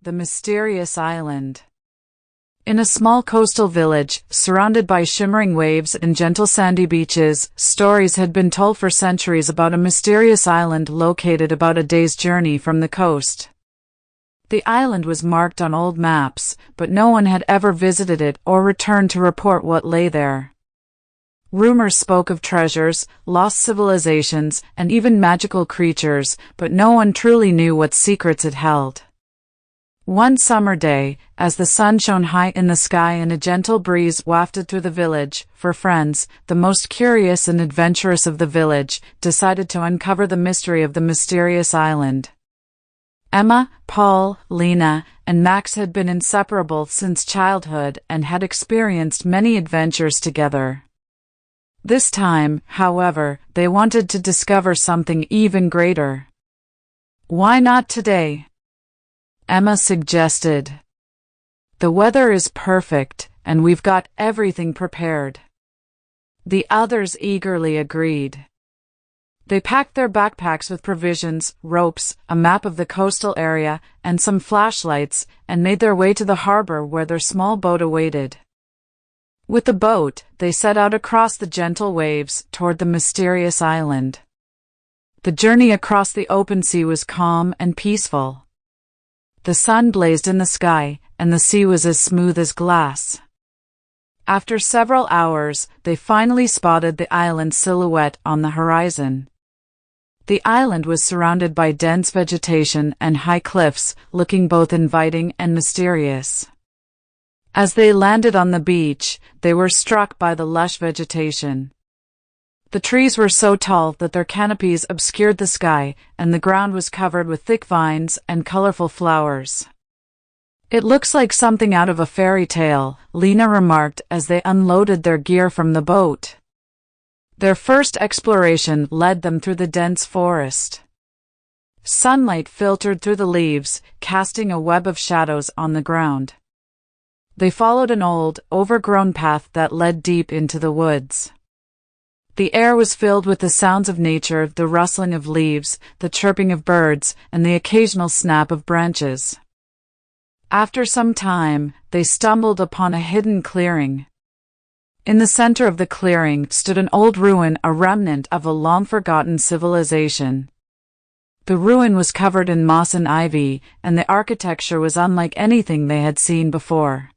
The Mysterious Island. In a small coastal village, surrounded by shimmering waves and gentle sandy beaches, stories had been told for centuries about a mysterious island located about a day's journey from the coast. The island was marked on old maps, but no one had ever visited it or returned to report what lay there. Rumors spoke of treasures, lost civilizations, and even magical creatures, but no one truly knew what secrets it held. One summer day, as the sun shone high in the sky and a gentle breeze wafted through the village, four friends, the most curious and adventurous of the village, decided to uncover the mystery of the mysterious island. Emma, Paul, Lena, and Max had been inseparable since childhood and had experienced many adventures together. This time, however, they wanted to discover something even greater. "Why not today?" Emma suggested. "The weather is perfect, and we've got everything prepared." The others eagerly agreed. They packed their backpacks with provisions, ropes, a map of the coastal area, and some flashlights, and made their way to the harbor where their small boat awaited. With the boat, they set out across the gentle waves toward the mysterious island. The journey across the open sea was calm and peaceful. The sun blazed in the sky, and the sea was as smooth as glass. After several hours, they finally spotted the island's silhouette on the horizon. The island was surrounded by dense vegetation and high cliffs, looking both inviting and mysterious. As they landed on the beach, they were struck by the lush vegetation. The trees were so tall that their canopies obscured the sky, and the ground was covered with thick vines and colorful flowers. "It looks like something out of a fairy tale," Lena remarked as they unloaded their gear from the boat. Their first exploration led them through the dense forest. Sunlight filtered through the leaves, casting a web of shadows on the ground. They followed an old, overgrown path that led deep into the woods. The air was filled with the sounds of nature, the rustling of leaves, the chirping of birds, and the occasional snap of branches. After some time, they stumbled upon a hidden clearing. In the center of the clearing stood an old ruin, a remnant of a long-forgotten civilization. The ruin was covered in moss and ivy, and the architecture was unlike anything they had seen before.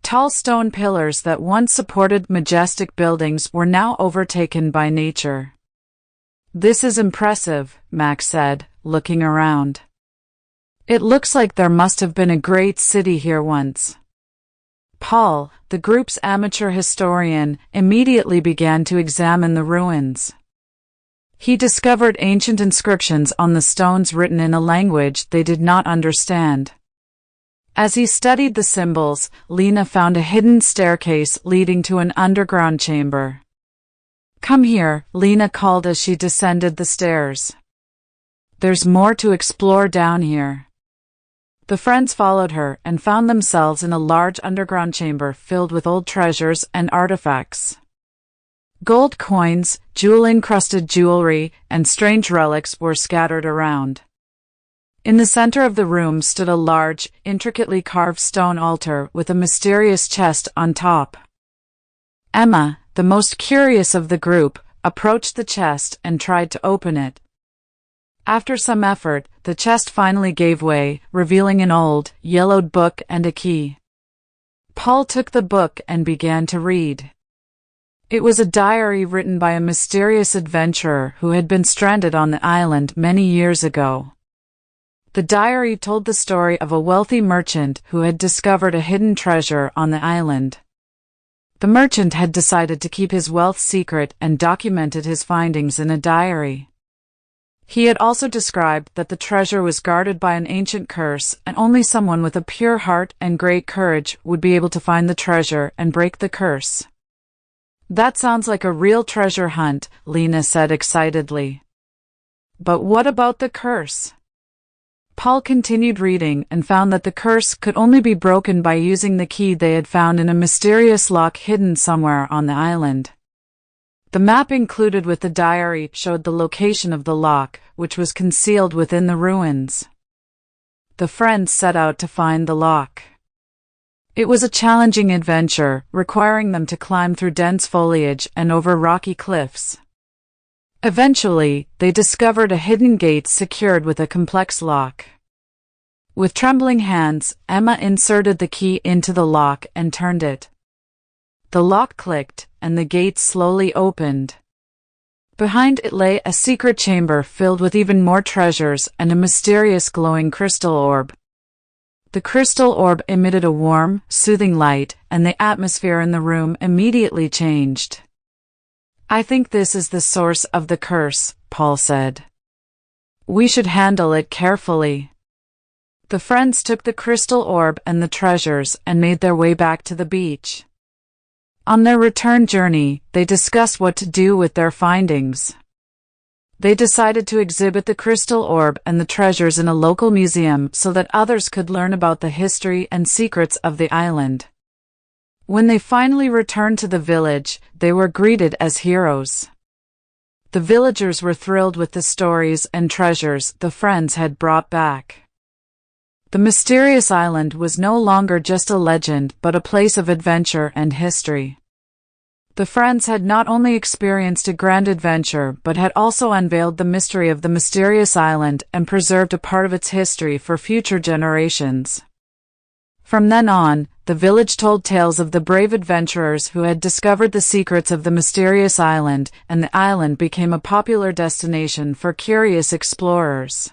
Tall stone pillars that once supported majestic buildings were now overtaken by nature. "This is impressive," Max said, looking around. "It looks like there must have been a great city here once." Paul, the group's amateur historian, immediately began to examine the ruins. He discovered ancient inscriptions on the stones written in a language they did not understand. As he studied the symbols, Lena found a hidden staircase leading to an underground chamber. "Come here," Lena called as she descended the stairs. "There's more to explore down here." The friends followed her and found themselves in a large underground chamber filled with old treasures and artifacts. Gold coins, jewel-encrusted jewelry, and strange relics were scattered around. In the center of the room stood a large, intricately carved stone altar with a mysterious chest on top. Emma, the most curious of the group, approached the chest and tried to open it. After some effort, the chest finally gave way, revealing an old, yellowed book and a key. Paul took the book and began to read. It was a diary written by a mysterious adventurer who had been stranded on the island many years ago. The diary told the story of a wealthy merchant who had discovered a hidden treasure on the island. The merchant had decided to keep his wealth secret and documented his findings in a diary. He had also described that the treasure was guarded by an ancient curse, and only someone with a pure heart and great courage would be able to find the treasure and break the curse. "That sounds like a real treasure hunt," Lena said excitedly. "But what about the curse?" Paul continued reading and found that the curse could only be broken by using the key they had found in a mysterious lock hidden somewhere on the island. The map included with the diary showed the location of the lock, which was concealed within the ruins. the friends set out to find the lock. It was a challenging adventure, requiring them to climb through dense foliage and over rocky cliffs. Eventually, they discovered a hidden gate secured with a complex lock. With trembling hands, Emma inserted the key into the lock and turned it. The lock clicked, and the gate slowly opened. Behind it lay a secret chamber filled with even more treasures and a mysterious glowing crystal orb. The crystal orb emitted a warm, soothing light, and the atmosphere in the room immediately changed. "I think this is the source of the curse," Paul said. "We should handle it carefully." The friends took the crystal orb and the treasures and made their way back to the beach. On their return journey, they discussed what to do with their findings. They decided to exhibit the crystal orb and the treasures in a local museum so that others could learn about the history and secrets of the island. When they finally returned to the village, they were greeted as heroes. The villagers were thrilled with the stories and treasures the friends had brought back. The mysterious island was no longer just a legend but a place of adventure and history. The friends had not only experienced a grand adventure but had also unveiled the mystery of the mysterious island and preserved a part of its history for future generations. From then on, the village told tales of the brave adventurers who had discovered the secrets of the mysterious island, and the island became a popular destination for curious explorers.